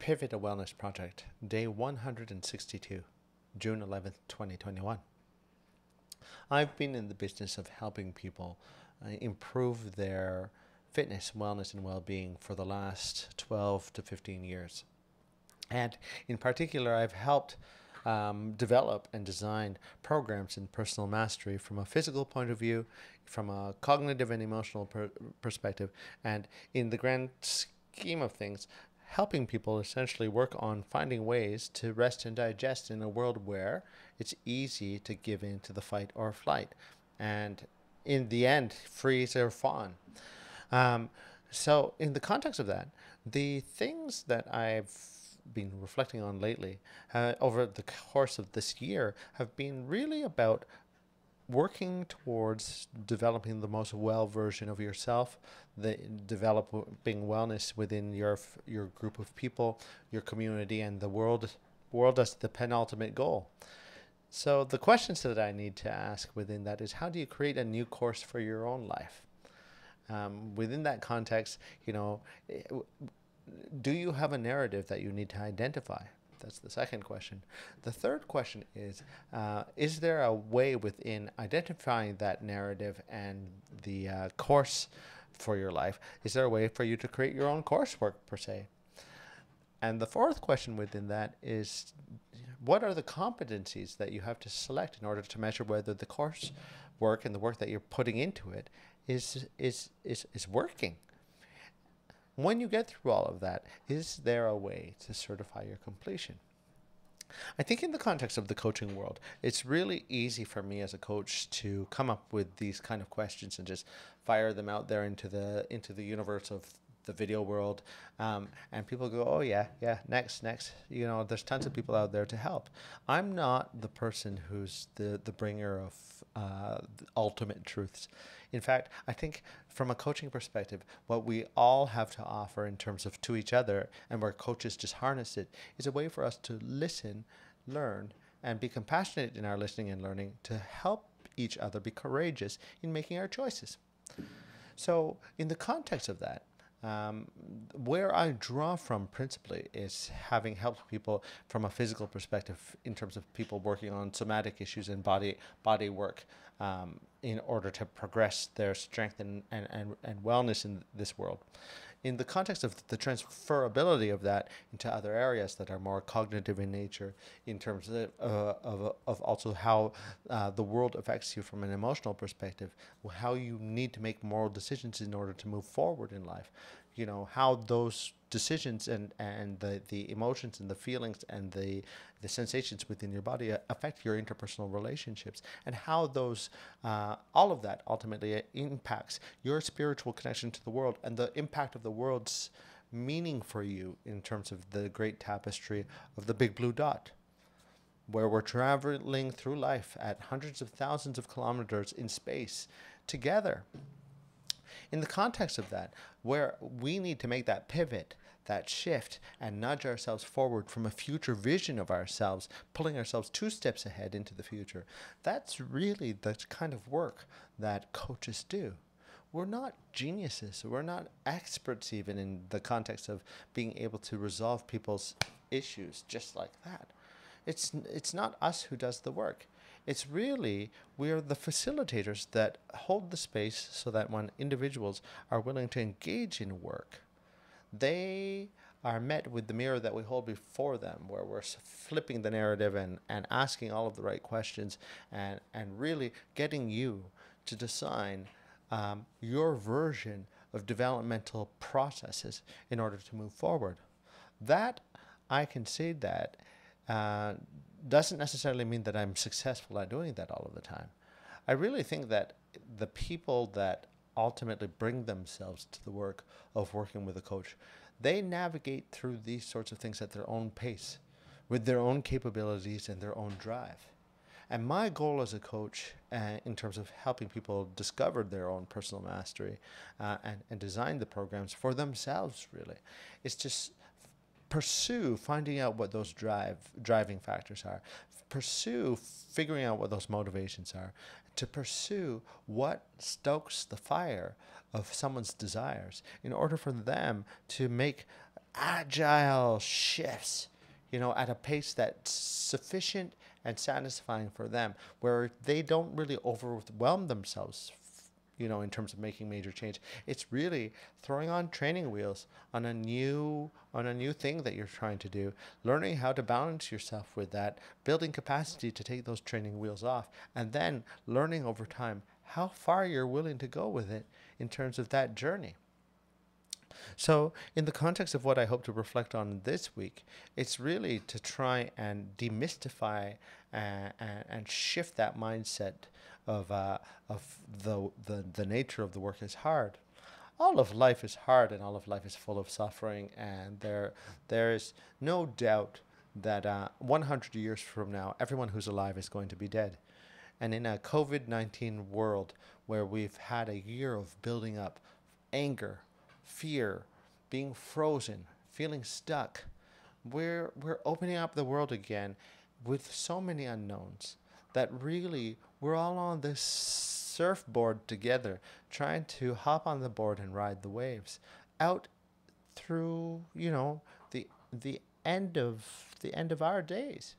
Pivot a Wellness Project, day 162, June 11th, 2021. I've been in the business of helping people improve their fitness, wellness, and well being for the last 12 to 15 years. And in particular, I've helped develop and design programs in personal mastery from a physical point of view, from a cognitive and emotional perspective, and in the grand scheme of things, helping people essentially work on finding ways to rest and digest in a world where it's easy to give in to the fight or flight, and in the end, freeze or fawn. Um, so, in the context of that, the things that I've been reflecting on lately over the course of this year have been really about working towards developing the most well version of yourself, the developing wellness within your group of people, your community, and the world as the penultimate goal. So the questions that I need to ask within that is, how do you create a new course for your own life? Within that context, do you have a narrative that you need to identify? That's the second question. The third question is there a way within identifying that narrative and the course for your life? Is there a way for you to create your own coursework, per se? And the fourth question within that is, what are the competencies that you have to select in order to measure whether the course work and the work that you're putting into it is working? When you get through all of that, is there a way to certify your completion? I think in the context of the coaching world, it's really easy for me as a coach to come up with these kind of questions and just fire them out there into the universe of the video world, and people go, oh yeah, next. There's tons of people out there to help. I'm not the person who's the bringer of the ultimate truths. In fact, I think from a coaching perspective, what we all have to offer in terms of to each other, and where coaches just harness it, is a way for us to listen, learn, and be compassionate in our listening and learning to help each other be courageous in making our choices. So in the context of that, where I draw from principally is having helped people from a physical perspective in terms of people working on somatic issues and body work, in order to progress their strength and wellness in this world. In the context of the transferability of that into other areas that are more cognitive in nature, in terms of also how the world affects you from an emotional perspective, how you need to make moral decisions in order to move forward in life, how those decisions and the emotions and the feelings and the sensations within your body affect your interpersonal relationships, and how those all of that ultimately impacts your spiritual connection to the world and the impact of the world's meaning for you in terms of the great tapestry of the big blue dot, where we're traveling through life at hundreds of thousands of kilometers in space together. In the context of that, where we need to make that pivot, that shift, and nudge ourselves forward from a future vision of ourselves, pulling ourselves 2 steps ahead into the future, that's really the kind of work that coaches do. We're not geniuses. We're not experts even in the context of being able to resolve people's issues just like that. It's not us who does the work. It's really, we're the facilitators that hold the space so that when individuals are willing to engage in work, they are met with the mirror that we hold before them, where we're flipping the narrative and asking all of the right questions and really getting you to design your version of developmental processes in order to move forward. That, I can say that, doesn't necessarily mean that I'm successful at doing that all of the time. I really think that the people that ultimately bring themselves to the work of working with a coach, they navigate through these sorts of things at their own pace, with their own capabilities and their own drive. And my goal as a coach, in terms of helping people discover their own personal mastery and design the programs for themselves, really, is just pursue finding out what those driving factors are, pursue figuring out what those motivations are, to pursue what stokes the fire of someone's desires in order for them to make agile shifts, at a pace that's sufficient and satisfying for them, where they don't really overwhelm themselves, in terms of making major change. It's really throwing on training wheels on a new thing that you're trying to do, learning how to balance yourself with that, building capacity to take those training wheels off, and then learning over time how far you're willing to go with it in terms of that journey. So, in the context of what I hope to reflect on this week, it's really to try and demystify and shift that mindset of the nature of the work is hard. All of life is hard, and all of life is full of suffering, and there's no doubt that 100 years from now, everyone who's alive is going to be dead. And in a COVID-19 world where we've had a year of building up anger, fear, being frozen, feeling stuck, we're opening up the world again with so many unknowns that really we're all on this surfboard together, trying to hop on the board and ride the waves out through, the end of our days.